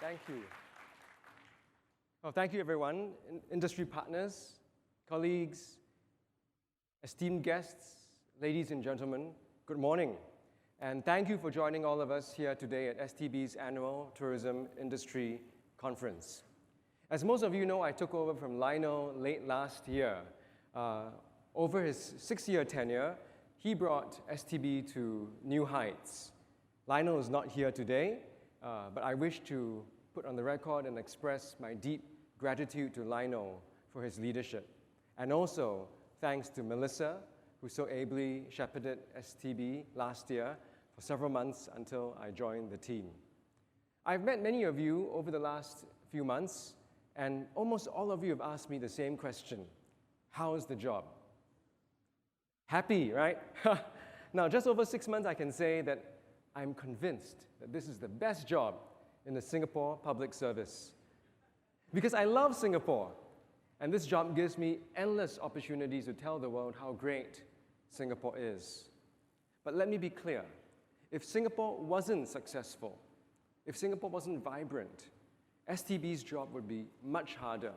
Thank you. Well, thank you, everyone, industry partners, colleagues, esteemed guests, ladies and gentlemen, good morning. And thank you for joining all of us here today at STB's annual Tourism Industry Conference. As most of you know, I took over from Lionel late last year. Over his 6-year tenure, he brought STB to new heights. Lionel is not here today, but I wish to put on the record and express my deep gratitude to Lionel for his leadership. And also, thanks to Melissa, who so ably shepherded STB last year for several months until I joined the team. I've met many of you over the last few months, and almost all of you have asked me the same question: how's the job? Happy, right? Now, just over 6 months, I can say that I'm convinced that this is the best job in the Singapore public service. Because I love Singapore, and this job gives me endless opportunities to tell the world how great Singapore is. But let me be clear, if Singapore wasn't successful, if Singapore wasn't vibrant, STB's job would be much harder.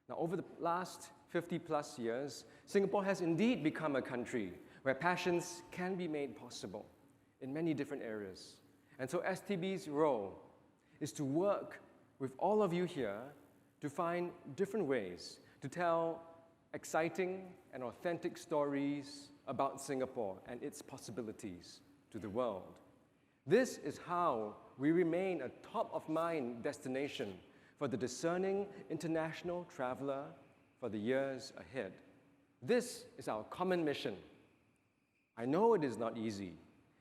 Now, over the last 50-plus years, Singapore has indeed become a country where passions can be made possible in many different areas. And so STB's role is to work with all of you here to find different ways to tell exciting and authentic stories about Singapore and its possibilities to the world. This is how we remain a top-of-mind destination for the discerning international traveler for the years ahead. This is our common mission. I know it is not easy.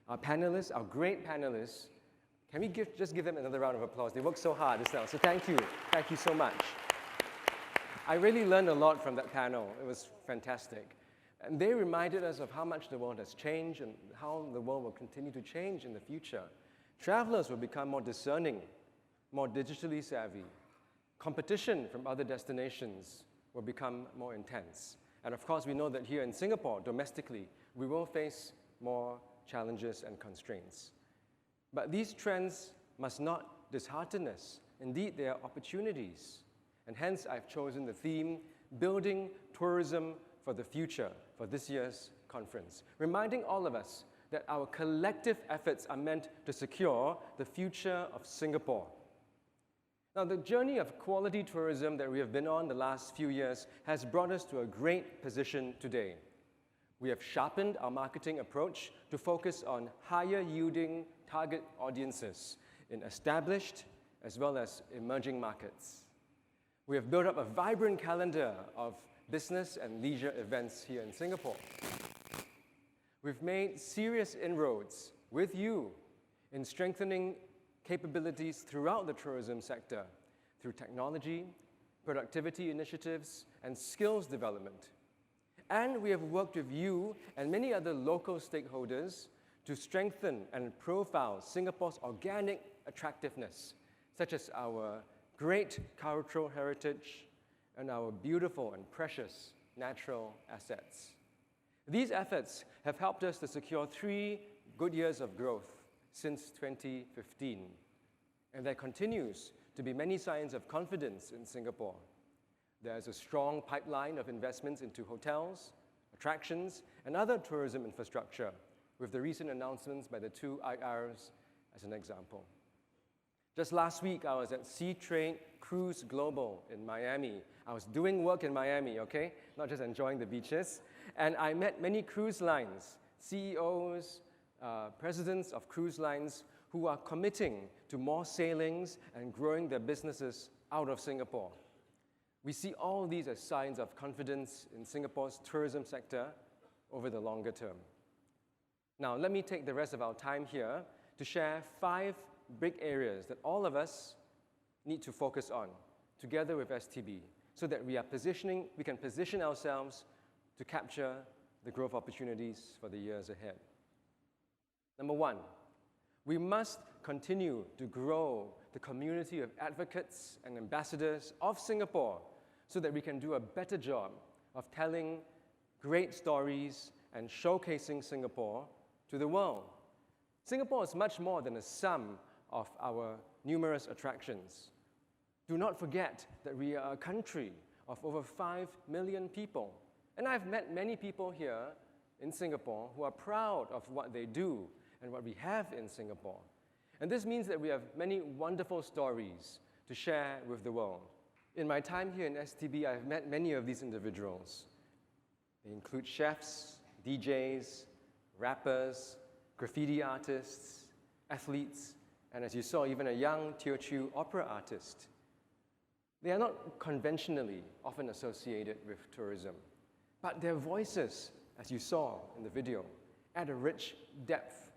Our panelists, our great panelists, can we just give them another round of applause? They worked so hard just now, so thank you. Thank you so much. I really learned a lot from that panel. It was fantastic. And they reminded us of how much the world has changed and how the world will continue to change in the future. Travelers will become more discerning, more digitally savvy. Competition from other destinations will become more intense. And of course, we know that here in Singapore, domestically, we will face more challenges and constraints. But these trends must not dishearten us. Indeed, they are opportunities. And hence, I've chosen the theme, Building Tourism for the Future, for this year's conference, reminding all of us that our collective efforts are meant to secure the future of Singapore. Now, the journey of quality tourism that we have been on the last few years has brought us to a great position today. We have sharpened our marketing approach to focus on higher-yielding target audiences in established as well as emerging markets. We have built up a vibrant calendar of business and leisure events here in Singapore. We've made serious inroads with you in strengthening capabilities throughout the tourism sector through technology, productivity initiatives, and skills development. And we have worked with you and many other local stakeholders to strengthen and profile Singapore's organic attractiveness, such as our great cultural heritage and our beautiful and precious natural assets. These efforts have helped us to secure 3 good years of growth since 2015. And there continues to be many signs of confidence in Singapore. There's a strong pipeline of investments into hotels, attractions, and other tourism infrastructure, with the recent announcements by the 2 IRs as an example. Just last week, I was at Sea Trade Cruise Global in Miami. I was doing work in Miami, okay? Not just enjoying the beaches. And I met many cruise lines, CEOs, presidents of cruise lines who are committing to more sailings and growing their businesses out of Singapore. We see all these as signs of confidence in Singapore's tourism sector over the longer term. Now, let me take the rest of our time here to share 5 big areas that all of us need to focus on together with STB so that we can position ourselves to capture the growth opportunities for the years ahead. Number 1, we must continue to grow the community of advocates and ambassadors of Singapore so that we can do a better job of telling great stories and showcasing Singapore to the world. Singapore is much more than a sum of our numerous attractions. Do not forget that we are a country of over 5 million people. And I've met many people here in Singapore who are proud of what they do and what we have in Singapore. And this means that we have many wonderful stories to share with the world. In my time here in STB, I've met many of these individuals. They include chefs, DJs, rappers, graffiti artists, athletes, and as you saw, even a young Teochew opera artist. They are not conventionally often associated with tourism, but their voices, as you saw in the video, add a rich depth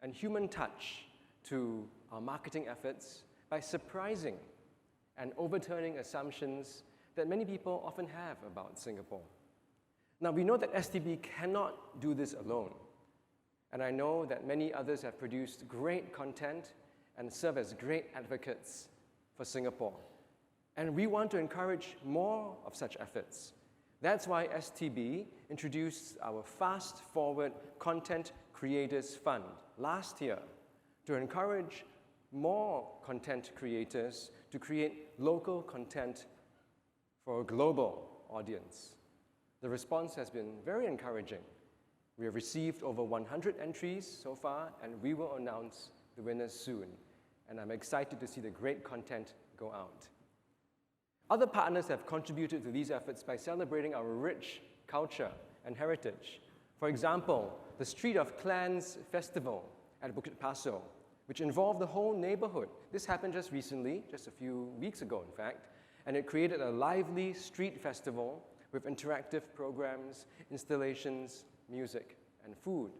and human touch to our marketing efforts by surprising and overturning assumptions that many people often have about Singapore. Now, we know that STB cannot do this alone, and I know that many others have produced great content and serve as great advocates for Singapore. And we want to encourage more of such efforts. That's why STB introduced our Fast Forward Content Creators Fund last year to encourage more content creators to create local content for a global audience. The response has been very encouraging. We have received over 100 entries so far, and we will announce the winners soon. And I'm excited to see the great content go out. Other partners have contributed to these efforts by celebrating our rich culture and heritage. For example, the Street of Clans Festival at Bukit Paso, which involved the whole neighborhood. This happened just recently, just a few weeks ago, in fact, and it created a lively street festival with interactive programs, installations, music, and food.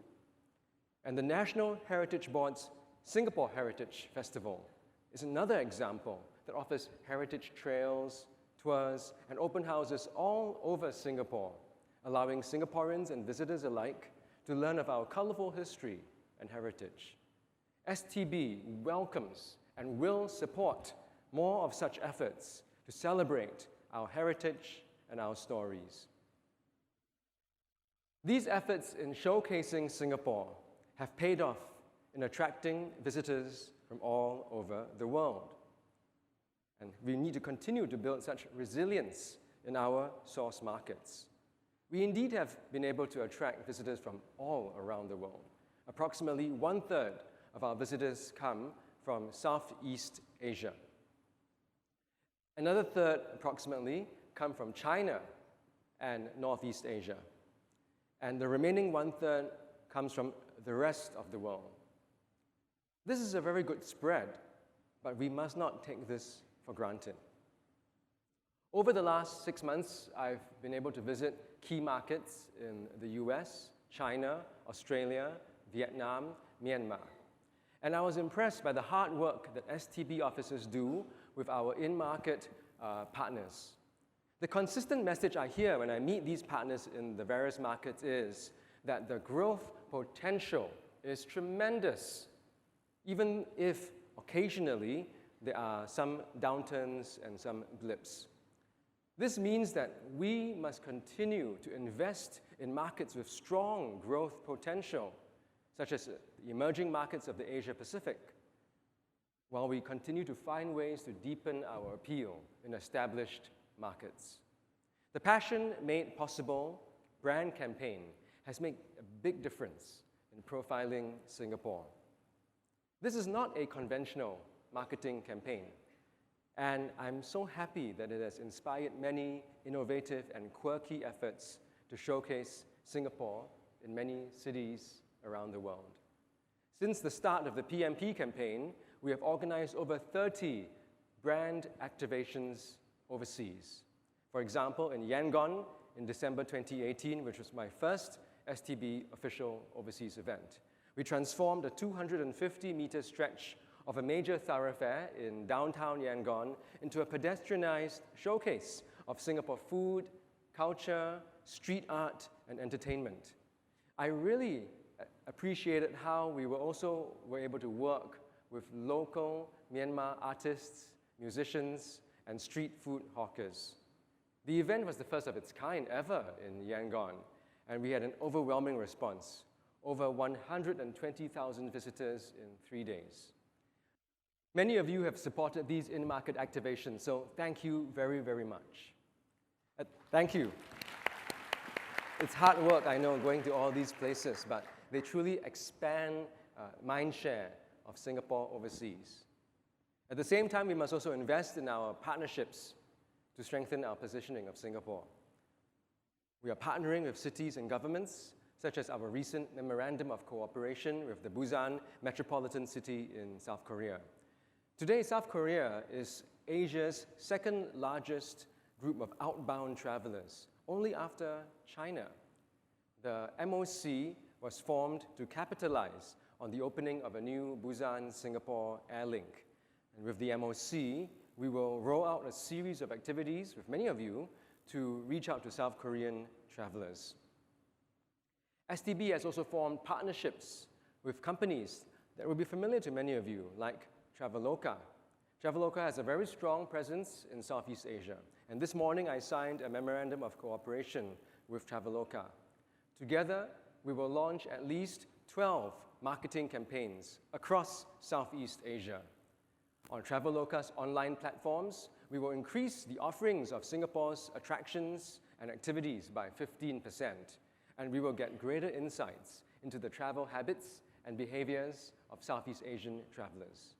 And the National Heritage Board's Singapore Heritage Festival is another example that offers heritage trails, tours, and open houses all over Singapore, allowing Singaporeans and visitors alike to learn of our colorful history and heritage. STB welcomes and will support more of such efforts to celebrate our heritage and our stories. These efforts in showcasing Singapore have paid off in attracting visitors from all over the world. And we need to continue to build such resilience in our source markets. We indeed have been able to attract visitors from all around the world. Approximately 1/3 of our visitors come from Southeast Asia. Another third, approximately, come from China and Northeast Asia. And the remaining 1/3 comes from the rest of the world. This is a very good spread, but we must not take this for granted. Over the last 6 months, I've been able to visit key markets in the US, China, Australia, Vietnam, Myanmar. And I was impressed by the hard work that STB officers do with our in-market partners. The consistent message I hear when I meet these partners in the various markets is that the growth potential is tremendous, even if occasionally there are some downturns and some blips. This means that we must continue to invest in markets with strong growth potential, such as the emerging markets of the Asia-Pacific, while we continue to find ways to deepen our appeal in established markets. The Passion Made Possible brand campaign has made a big difference in profiling Singapore. This is not a conventional marketing campaign, and I'm so happy that it has inspired many innovative and quirky efforts to showcase Singapore in many cities around the world. Since the start of the PMP campaign, we have organized over 30 brand activations overseas. For example, in Yangon in December 2018, which was my first STB official overseas event, we transformed a 250-meter stretch of a major thoroughfare in downtown Yangon into a pedestrianized showcase of Singapore food, culture, street art, and entertainment. I really appreciated how we were able to work with local Myanmar artists, musicians, and street food hawkers. The event was the first of its kind ever in Yangon, and we had an overwhelming response, over 120,000 visitors in 3 days. Many of you have supported these in-market activations, so thank you very, very much. Thank you. It's hard work, I know, going to all these places, but they truly expand mind share of Singapore overseas. At the same time, we must also invest in our partnerships to strengthen our positioning of Singapore. We are partnering with cities and governments, such as our recent Memorandum of Cooperation with the Busan Metropolitan City in South Korea. Today, South Korea is Asia's second largest group of outbound travelers, only after China. The MOC was formed to capitalize on the opening of a new Busan-Singapore air link. And with the MOC, we will roll out a series of activities with many of you to reach out to South Korean travelers. STB has also formed partnerships with companies that will be familiar to many of you, like Traveloka. Traveloka has a very strong presence in Southeast Asia. And this morning, I signed a memorandum of cooperation with Traveloka. Together, we will launch at least 12 marketing campaigns across Southeast Asia. On Traveloka's online platforms, we will increase the offerings of Singapore's attractions and activities by 15%, and we will get greater insights into the travel habits and behaviors of Southeast Asian travelers.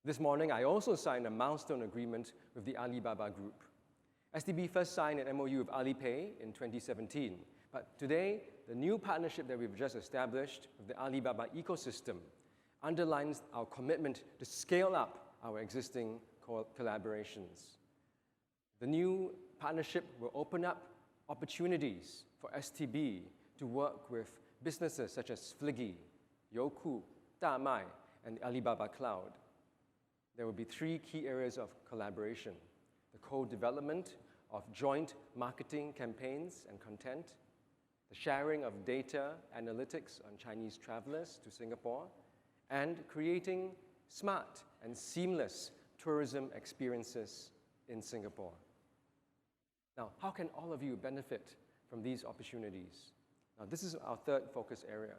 This morning, I also signed a milestone agreement with the Alibaba Group. STB first signed an MOU with Alipay in 2017, but today, the new partnership that we've just established with the Alibaba ecosystem underlines our commitment to scale up our existing collaborations. The new partnership will open up opportunities for STB to work with businesses such as Fliggy, Youku, Damai, and the Alibaba Cloud. There will be 3 key areas of collaboration: the co-development of joint marketing campaigns and content, the sharing of data analytics on Chinese travelers to Singapore, and creating smart and seamless tourism experiences in Singapore. Now, how can all of you benefit from these opportunities? Now, this is our third focus area.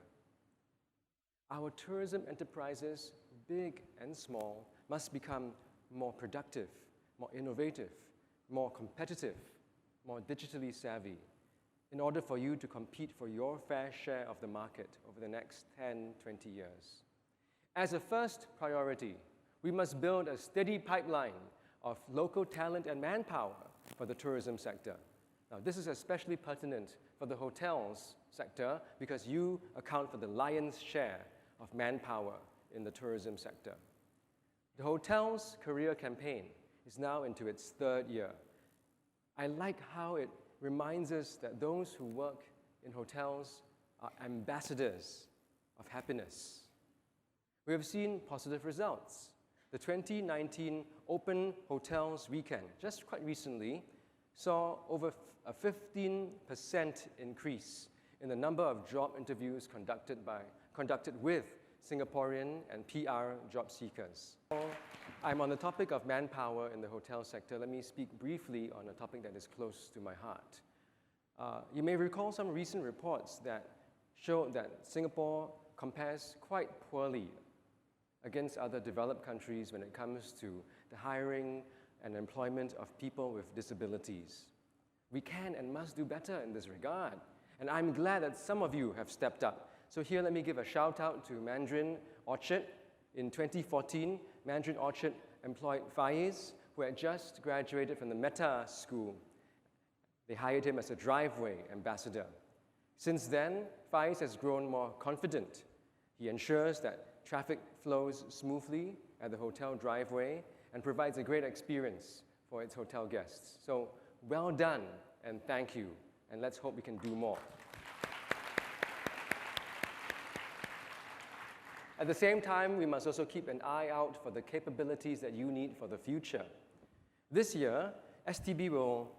Our tourism enterprises, big and small, must become more productive, more innovative, more competitive, more digitally savvy, in order for you to compete for your fair share of the market over the next 10, 20 years. As a first priority, we must build a steady pipeline of local talent and manpower for the tourism sector. Now, this is especially pertinent for the hotels sector because you account for the lion's share of manpower in the tourism sector. The Hotels Career Campaign is now into its 3rd year. I like how it reminds us that those who work in hotels are ambassadors of happiness. We have seen positive results. The 2019 Open Hotels Weekend, just quite recently, saw over a 15% increase in the number of job interviews conducted with Singaporean and PR job seekers. I'm on the topic of manpower in the hotel sector. Let me speak briefly on a topic that is close to my heart. You may recall some recent reports that show that Singapore compares quite poorly against other developed countries when it comes to the hiring and employment of people with disabilities. We can and must do better in this regard, and I'm glad that some of you have stepped up. So here, let me give a shout out to Mandarin Orchard. In 2014, Mandarin Orchard employed Faiz, who had just graduated from the Meta School. They hired him as a driveway ambassador. Since then, Faiz has grown more confident. He ensures that traffic flows smoothly at the hotel driveway and provides a great experience for its hotel guests. So well done and thank you, and let's hope we can do more. At the same time, we must also keep an eye out for the capabilities that you need for the future. This year, STB will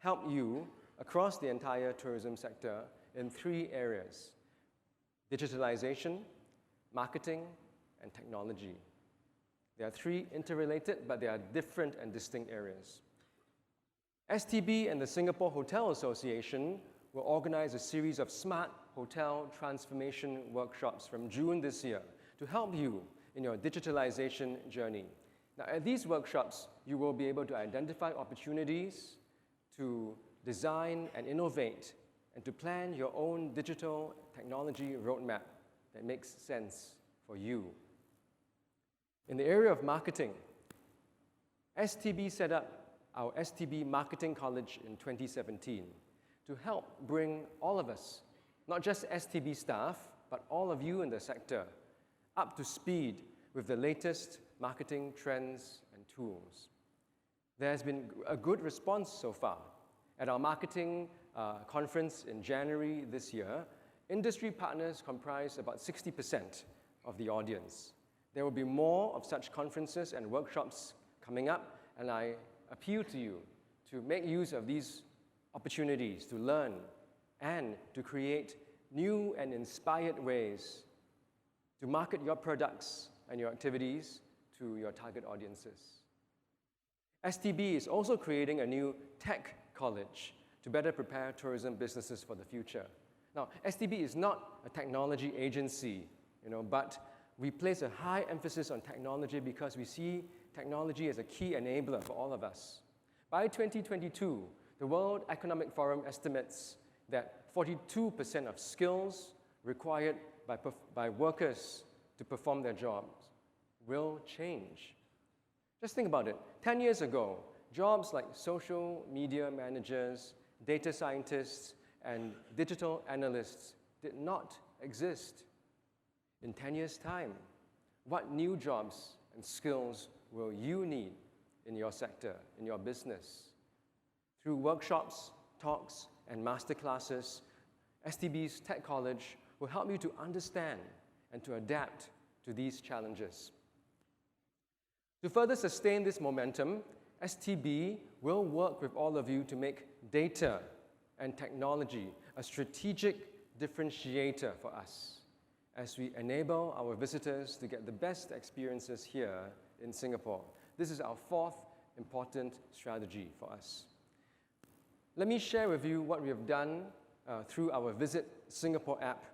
help you across the entire tourism sector in 3 areas: digitalization, marketing, and technology. There are 3 interrelated, but they are different and distinct areas. STB and the Singapore Hotel Association will organize a series of smart hotel transformation workshops from June this year to help you in your digitalization journey. Now, at these workshops, you will be able to identify opportunities to design and innovate and to plan your own digital technology roadmap that makes sense for you. In the area of marketing, STB set up our STB Marketing College in 2017 to help bring all of us, not just STB staff, but all of you in the sector, up to speed with the latest marketing trends and tools. There has been a good response so far. At our marketing conference in January this year, industry partners comprise about 60% of the audience. There will be more of such conferences and workshops coming up, and I appeal to you to make use of these opportunities to learn and to create new and inspired ways to market your products and your activities to your target audiences. STB is also creating a new tech college to better prepare tourism businesses for the future. Now, STB is not a technology agency, but we place a high emphasis on technology because we see technology as a key enabler for all of us. By 2022, the World Economic Forum estimates that 42% of skills required by workers to perform their jobs will change. Just think about it. 10 years ago, jobs like social media managers, data scientists, and digital analysts did not exist. In 10 years' time, what new jobs and skills will you need in your sector, in your business? Through workshops, talks, and masterclasses, STB's Tech College will help you to understand and to adapt to these challenges. To further sustain this momentum, STB will work with all of you to make data and technology a strategic differentiator for us as we enable our visitors to get the best experiences here in Singapore. This is our fourth important strategy for us. Let me share with you what we have done through our Visit Singapore app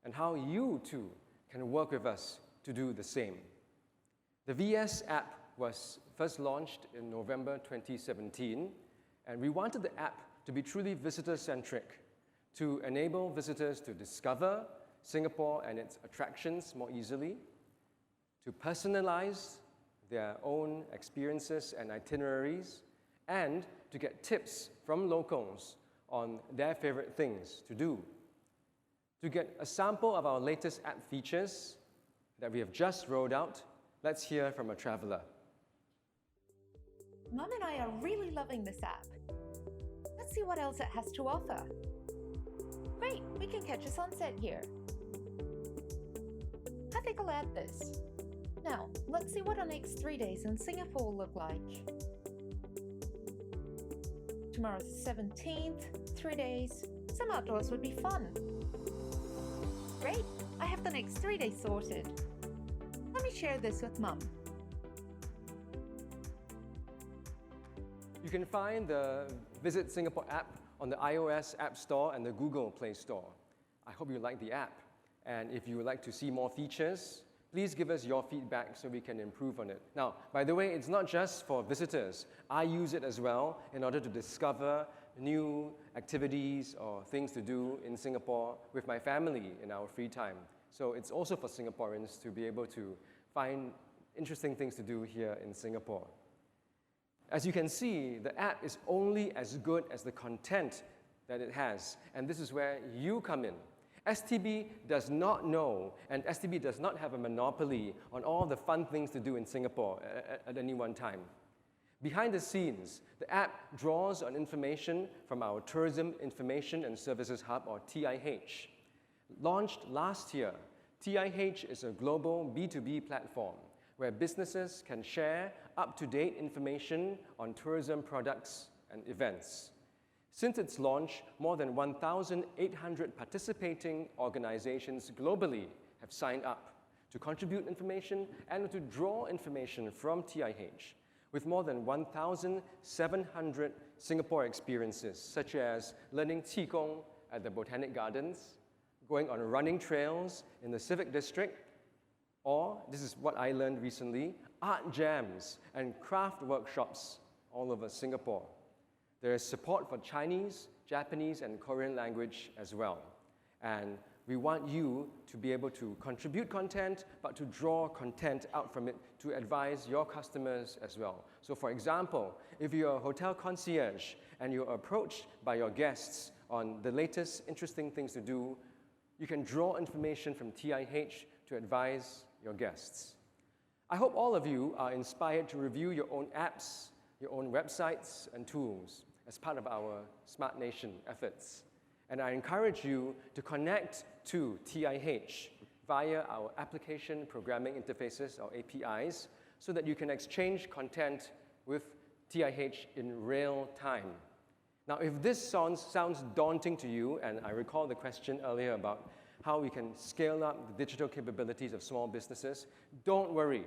and how you too can work with us to do the same. The VS app was first launched in November 2017, and we wanted the app to be truly visitor-centric, to enable visitors to discover Singapore and its attractions more easily, to personalize their own experiences and itineraries, and to get tips from locals on their favorite things to do. To get a sample of our latest app features that we have just rolled out, let's hear from a traveler. Mum and I are really loving this app. Let's see what else it has to offer. Great, we can catch a sunset here. I think I'll add this. Now, let's see what our next 3 days in Singapore will look like. Tomorrow's the 17th, 3 days. Some outdoors would be fun. Great, I have the next 3 days sorted. Let me share this with Mum. You can find the Visit Singapore app on the iOS App Store and the Google Play Store. I hope you like the app. And if you would like to see more features, please give us your feedback so we can improve on it. Now, by the way, it's not just for visitors. I use it as well in order to discover new activities or things to do in Singapore with my family in our free time. So it's also for Singaporeans to be able to find interesting things to do here in Singapore. As you can see, the app is only as good as the content that it has, and this is where you come in. STB does not know, and STB does not have a monopoly on all the fun things to do in Singapore at any one time. Behind the scenes, the app draws on information from our Tourism Information and Services Hub, or TIH. Launched last year, TIH is a global B2B platform where businesses can share up-to-date information on tourism products and events. Since its launch, more than 1,800 participating organizations globally have signed up to contribute information and to draw information from TIH, with more than 1,700 Singapore experiences, such as learning Qigong at the Botanic Gardens, going on running trails in the Civic District, Or, this is what I learned recently, art jams and craft workshops all over Singapore. There is support for Chinese, Japanese, and Korean language as well. And we want you to be able to contribute content, but to draw content out from it to advise your customers as well. So for example, if you're a hotel concierge and you're approached by your guests on the latest interesting things to do, you can draw information from TIH to advise your guests. I hope all of you are inspired to review your own apps, your own websites and tools as part of our Smart Nation efforts. And I encourage you to connect to TIH via our application programming interfaces, or APIs, so that you can exchange content with TIH in real time. Now, if this sounds daunting to you, and I recall the question earlier about how we can scale up the digital capabilities of small businesses, don't worry.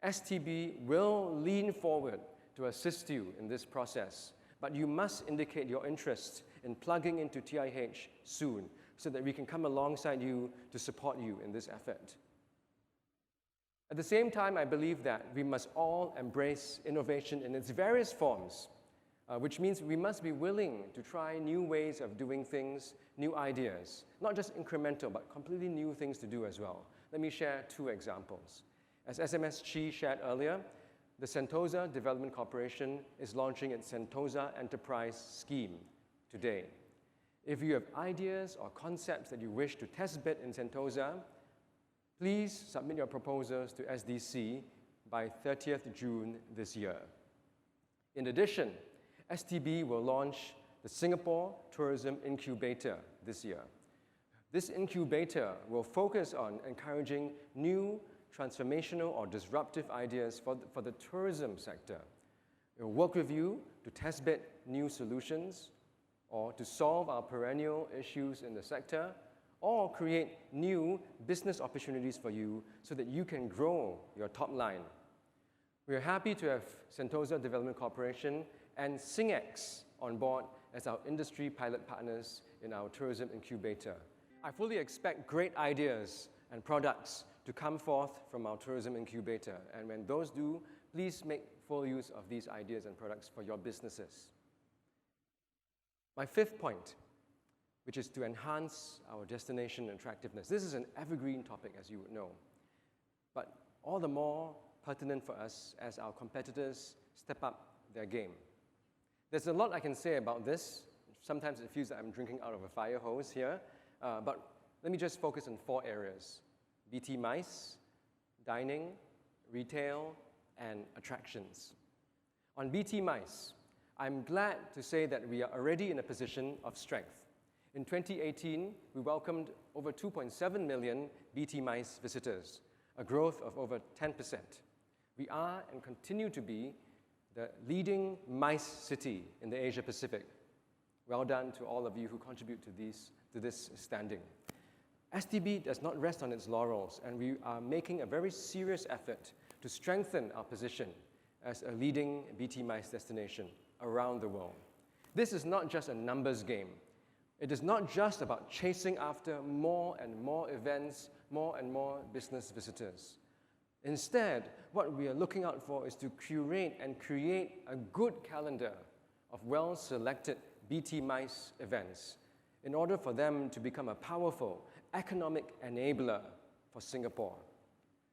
STB will lean forward to assist you in this process, but you must indicate your interest in plugging into TIH soon so that we can come alongside you to support you in this effort. At the same time, I believe that we must all embrace innovation in its various forms, which means we must be willing to try new ways of doing things, new ideas, not just incremental, but completely new things to do as well. Let me share two examples. As SMS Chi shared earlier, the Sentosa Development Corporation is launching its Sentosa Enterprise Scheme today. If you have ideas or concepts that you wish to test bed in Sentosa, please submit your proposals to SDC by 30th June this year. In addition, STB will launch the Singapore Tourism Incubator this year. This incubator will focus on encouraging new, transformational or disruptive ideas for the tourism sector. It will work with you to test bed new solutions, or to solve our perennial issues in the sector, or create new business opportunities for you so that you can grow your top line. We are happy to have Sentosa Development Corporation and SingX on board as our industry pilot partners in our tourism incubator. I fully expect great ideas and products to come forth from our tourism incubator, and when those do, please make full use of these ideas and products for your businesses. My fifth point, which is to enhance our destination attractiveness. This is an evergreen topic, as you would know, but all the more pertinent for us as our competitors step up their game. There's a lot I can say about this. Sometimes it feels like I'm drinking out of a fire hose here, but let me just focus on 4 areas: BT MICE, dining, retail, and attractions. On BT MICE, I'm glad to say that we are already in a position of strength. In 2018, we welcomed over 2.7 million BT MICE visitors, a growth of over 10%. We are and continue to be the leading MICE city in the Asia Pacific. Well done to all of you who contribute to this standing. STB does not rest on its laurels, and we are making a very serious effort to strengthen our position as a leading BT MICE destination around the world. This is not just a numbers game. It is not just about chasing after more and more events, more and more business visitors. Instead, what we are looking out for is to curate and create a good calendar of well-selected BT MICE events in order for them to become a powerful economic enabler for Singapore,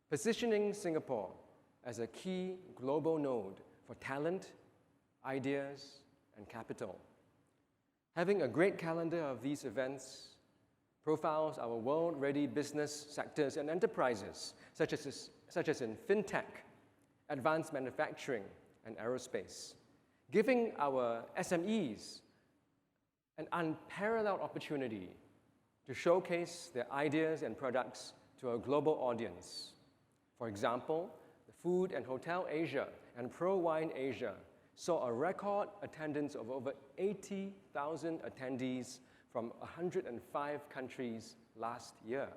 positioning Singapore as a key global node for talent, ideas, and capital. Having a great calendar of these events profiles our world-ready business sectors and enterprises, such as in fintech, advanced manufacturing, and aerospace, giving our SMEs an unparalleled opportunity to showcase their ideas and products to a global audience. For example, the Food and Hotel Asia and Pro Wine Asia saw a record attendance of over 80,000 attendees from 105 countries last year.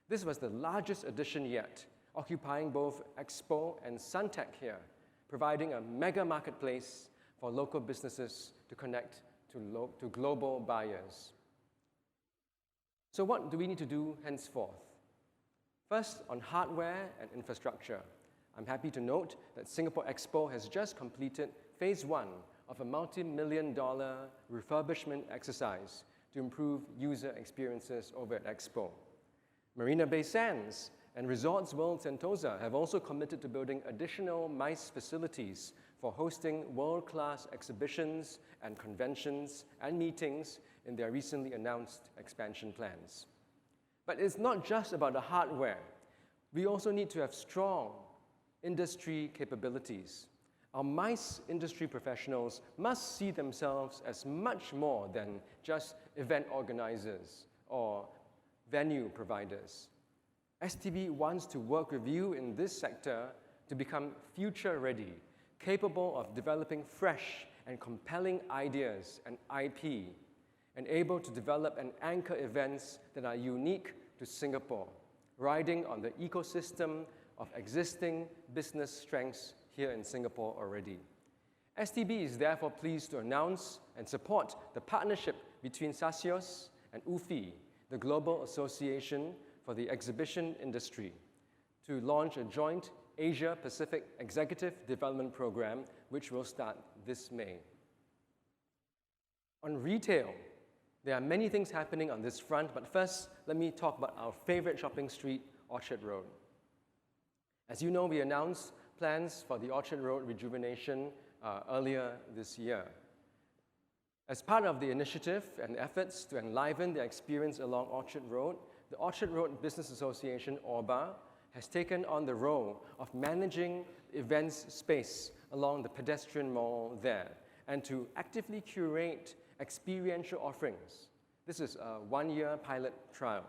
This was the largest edition yet, occupying both Expo and Suntec here, providing a mega marketplace for local businesses to connect to global buyers. So what do we need to do henceforth? First, on hardware and infrastructure. I'm happy to note that Singapore Expo has just completed phase 1 of a multi-million-dollar refurbishment exercise to improve user experiences over at Expo. Marina Bay Sands and Resorts World Sentosa have also committed to building additional MICE facilities for hosting world-class exhibitions and conventions and meetings in their recently announced expansion plans. But it's not just about the hardware. We also need to have strong industry capabilities. Our MICE industry professionals must see themselves as much more than just event organizers or venue providers. STB wants to work with you in this sector to become future-ready, capable of developing fresh and compelling ideas and IP, and able to develop and anchor events that are unique to Singapore, riding on the ecosystem of existing business strengths here in Singapore already. STB is therefore pleased to announce and support the partnership between SASIOS and UFI, the Global Association for the Exhibition Industry, to launch a joint Asia-Pacific Executive Development Program, which will start this May. On retail, there are many things happening on this front, but first, let me talk about our favorite shopping street, Orchard Road. As you know, we announced plans for the Orchard Road rejuvenation earlier this year. As part of the initiative and efforts to enliven the experience along Orchard Road, the Orchard Road Business Association, ORBA, has taken on the role of managing events space along the pedestrian mall there and to actively curate experiential offerings. This is a one-year pilot trial,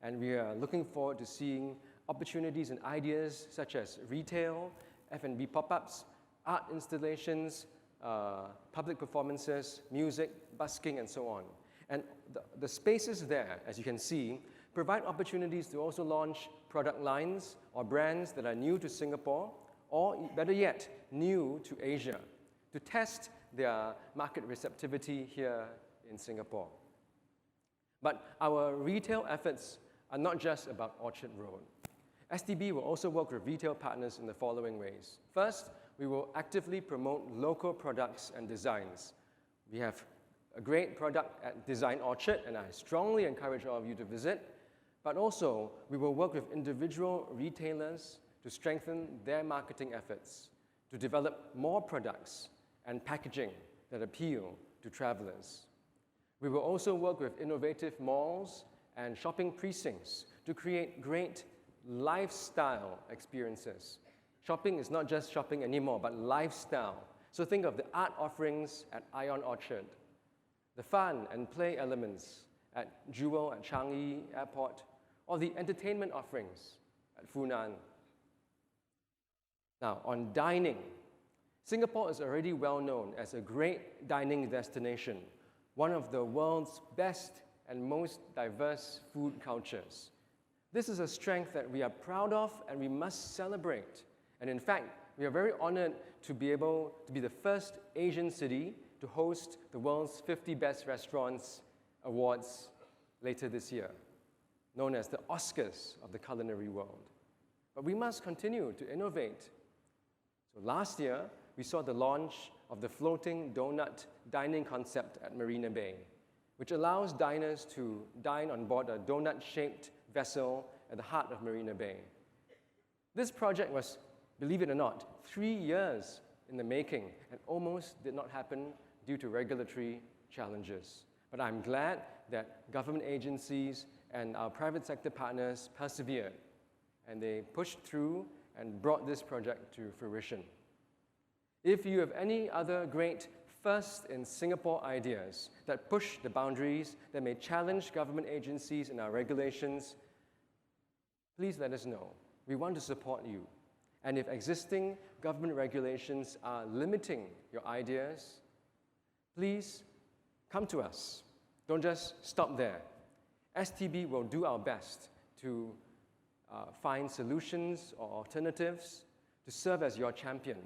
and we are looking forward to seeing opportunities and ideas such as retail, F&B pop-ups, art installations, public performances, music, busking, and so on. And the spaces there, as you can see, provide opportunities to also launch product lines or brands that are new to Singapore, or better yet, new to Asia, to test their market receptivity here in Singapore. But our retail efforts are not just about Orchard Road. STB will also work with retail partners in the following ways. First, we will actively promote local products and designs. We have a great product at Design Orchard, and I strongly encourage all of you to visit. But also, we will work with individual retailers to strengthen their marketing efforts, to develop more products and packaging that appeal to travelers. We will also work with innovative malls and shopping precincts to create great lifestyle experiences. Shopping is not just shopping anymore, but lifestyle. So think of the art offerings at Ion Orchard, the fun and play elements at Jewel at Changi Airport, or the entertainment offerings at Funan. Now, on dining, Singapore is already well known as a great dining destination, one of the world's best and most diverse food cultures. This is a strength that we are proud of and we must celebrate. And in fact, we are very honored to be able to be the first Asian city to host the world's 50 Best Restaurants Awards later this year, known as the Oscars of the culinary world. But we must continue to innovate. So last year, we saw the launch of the floating donut dining concept at Marina Bay, which allows diners to dine on board a donut-shaped vessel at the heart of Marina Bay. This project was, believe it or not, 3 years in the making and almost did not happen due to regulatory challenges. But I'm glad that government agencies and our private sector partners persevered, and they pushed through and brought this project to fruition. If you have any other great first in Singapore ideas that push the boundaries, that may challenge government agencies and our regulations, please let us know. We want to support you. And if existing government regulations are limiting your ideas, please come to us. Don't just stop there. STB will do our best to find solutions or alternatives to serve as your champion.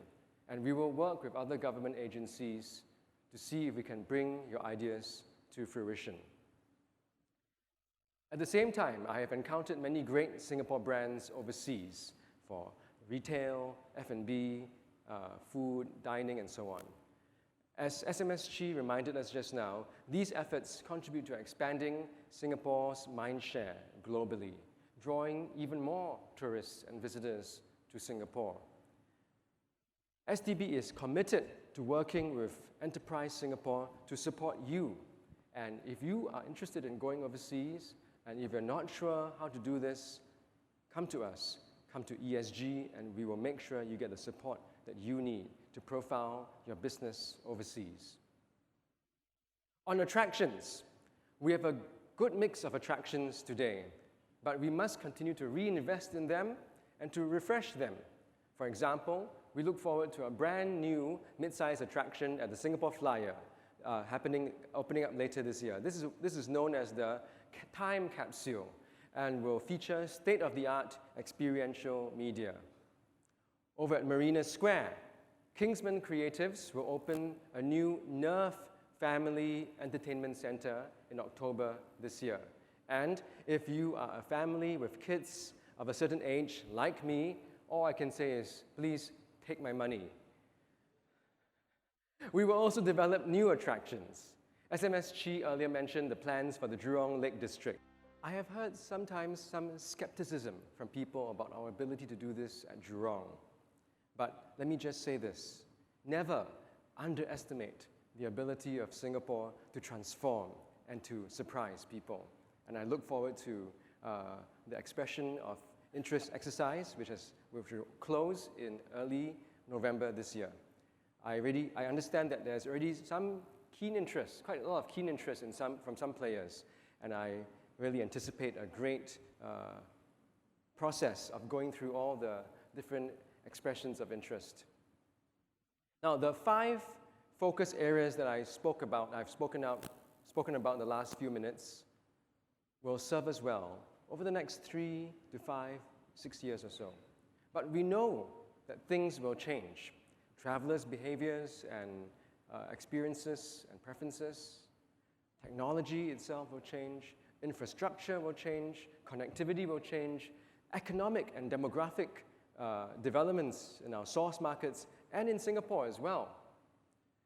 And we will work with other government agencies to see if we can bring your ideas to fruition. At the same time, I have encountered many great Singapore brands overseas for retail, F&B, food, dining, and so on. As SMSG reminded us just now, these efforts contribute to expanding Singapore's mindshare globally, drawing even more tourists and visitors to Singapore. STB is committed to working with Enterprise Singapore to support you. And if you are interested in going overseas, and if you're not sure how to do this, come to us, come to ESG, and we will make sure you get the support that you need to profile your business overseas. On attractions, we have a good mix of attractions today, but we must continue to reinvest in them and to refresh them. For example, we look forward to a brand new mid-size attraction at the Singapore Flyer, opening up later this year. This is known as the Time Capsule and will feature state-of-the-art experiential media. Over at Marina Square, Kingsman Creatives will open a new Nerf Family Entertainment Center in October this year. And if you are a family with kids of a certain age, like me, all I can say is, please take my money. We will also develop new attractions. SMSG earlier mentioned the plans for the Jurong Lake District. I have heard sometimes some skepticism from people about our ability to do this at Jurong. But let me just say this, never underestimate the ability of Singapore to transform and to surprise people. And I look forward to the expression of interest exercise, which will close in early November this year. I understand that there's already some keen interest, quite a lot of keen interest from some players, and I really anticipate a great process of going through all the different expressions of interest. Now, the 5 focus areas that I've spoken about in the last few minutes, will serve us well over the next 3 to 5, 6 years or so. But we know that things will change. Travelers' behaviors and experiences and preferences, technology itself will change, infrastructure will change, connectivity will change, economic and demographic developments in our source markets and in Singapore as well.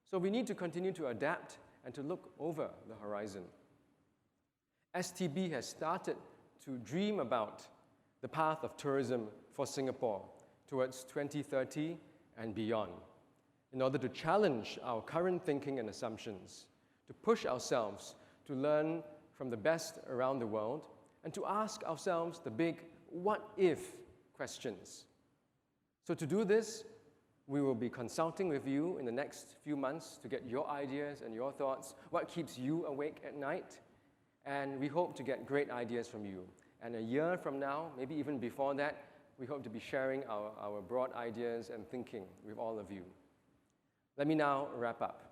So we need to continue to adapt and to look over the horizon. STB has started to dream about the path of tourism for Singapore towards 2030 and beyond, in order to challenge our current thinking and assumptions, to push ourselves to learn from the best around the world, and to ask ourselves the big what-if questions. So to do this, we will be consulting with you in the next few months to get your ideas and your thoughts, what keeps you awake at night, and we hope to get great ideas from you. And a year from now, maybe even before that, we hope to be sharing our broad ideas and thinking with all of you. Let me now wrap up.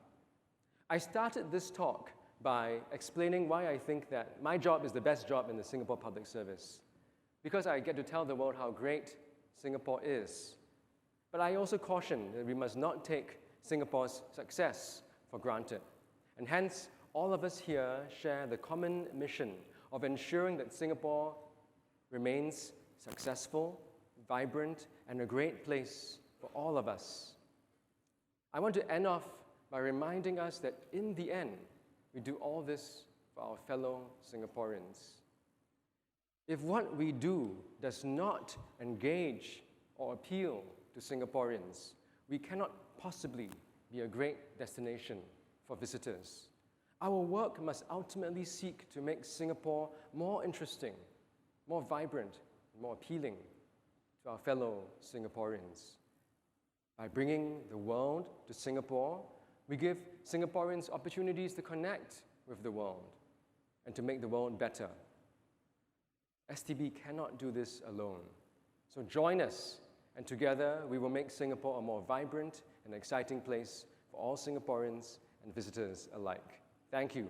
I started this talk by explaining why I think that my job is the best job in the Singapore Public Service, because I get to tell the world how great Singapore is. But I also caution that we must not take Singapore's success for granted. And hence, all of us here share the common mission of ensuring that Singapore remains successful, vibrant, and a great place for all of us. I want to end off by reminding us that in the end, we do all this for our fellow Singaporeans. If what we do does not engage or appeal to Singaporeans, we cannot possibly be a great destination for visitors. Our work must ultimately seek to make Singapore more interesting, more vibrant, more appealing to our fellow Singaporeans. By bringing the world to Singapore, we give Singaporeans opportunities to connect with the world and to make the world better. STB cannot do this alone. So join us, and together we will make Singapore a more vibrant and exciting place for all Singaporeans and visitors alike. Thank you.